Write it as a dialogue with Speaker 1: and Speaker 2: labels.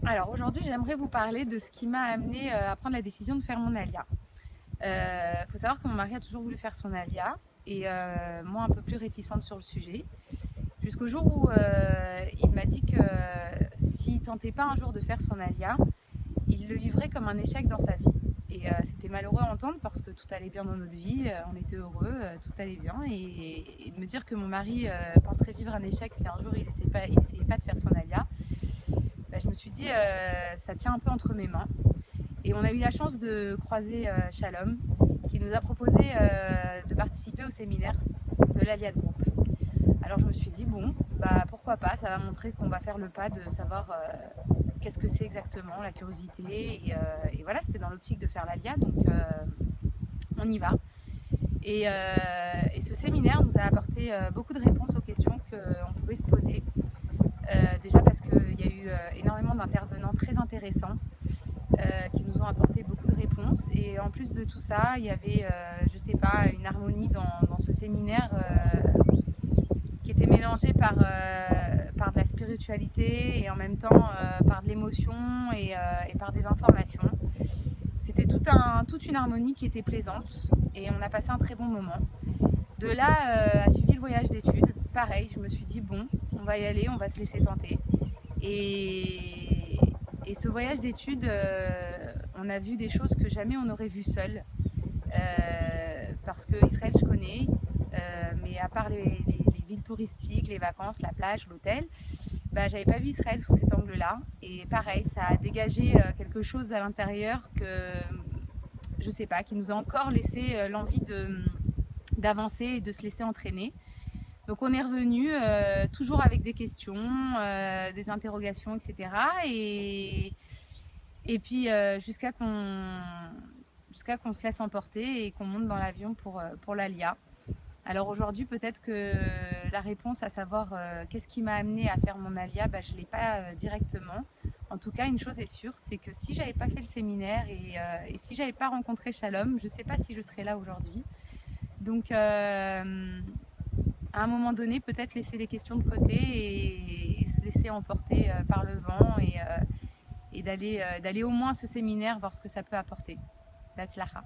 Speaker 1: Alors aujourd'hui, j'aimerais vous parler de ce qui m'a amené à prendre la décision de faire mon alia. Faut savoir que mon mari a toujours voulu faire son alia et moi un peu plus réticente sur le sujet. Jusqu'au jour où il m'a dit que s'il tentait pas un jour de faire son alia, il le vivrait comme un échec dans sa vie. Et c'était malheureux à entendre parce que tout allait bien dans notre vie, on était heureux, tout allait bien. Et de me dire que mon mari penserait vivre un échec si un jour il n'essayait pas de faire son alia, bah, je me suis dit ça tient un peu entre mes mains. Et on a eu la chance de croiser Shalom, qui nous a proposé de participer au séminaire de l'Aliad Group. Alors je me suis dit, bon, bah pourquoi pas, ça va montrer qu'on va faire le pas de savoir qu'est-ce que c'est exactement, la curiosité. Et voilà, c'était dans l'optique de faire l'Alia, donc on y va. Et ce séminaire nous a apporté beaucoup de réponses aux questions qu'on pouvait se poser. Déjà parce qu'il y a eu énormément d'intervenants très intéressants qui nous ont apporté beaucoup de réponses. Et en plus de tout ça, il y avait, je sais pas, une harmonie dans ce séminaire qui était mélangée par de la spiritualité et en même temps par de l'émotion et par des informations. C'était toute une harmonie qui était plaisante et on a passé un très bon moment. De là a suivi le voyage d'études. Pareil, je me suis dit, bon, on va y aller, on va se laisser tenter. Et, et ce voyage d'études, on a vu des choses que jamais on n'aurait vues seul. Parce que Israël, je connais, mais à part les villes touristiques, les vacances, la plage, l'hôtel, bah, j'avais pas vu Israël sous cet angle-là. Et pareil, ça a dégagé quelque chose à l'intérieur que je sais pas, qui nous a encore laissé l'envie d'avancer et de se laisser entraîner. Donc on est revenu toujours avec des questions, des interrogations, etc. Et puis jusqu'à qu'on se laisse emporter et qu'on monte dans l'avion pour l'Alia. Alors aujourd'hui, peut-être que la réponse à savoir qu'est-ce qui m'a amené à faire mon alia, bah, je ne l'ai pas directement. En tout cas, une chose est sûre, c'est que si j'avais pas fait le séminaire et si j'avais pas rencontré Shalom, je ne sais pas si je serais là aujourd'hui. Donc, à un moment donné, peut-être laisser les questions de côté et se laisser emporter par le vent et d'aller au moins à ce séminaire voir ce que ça peut apporter. Batzlacha.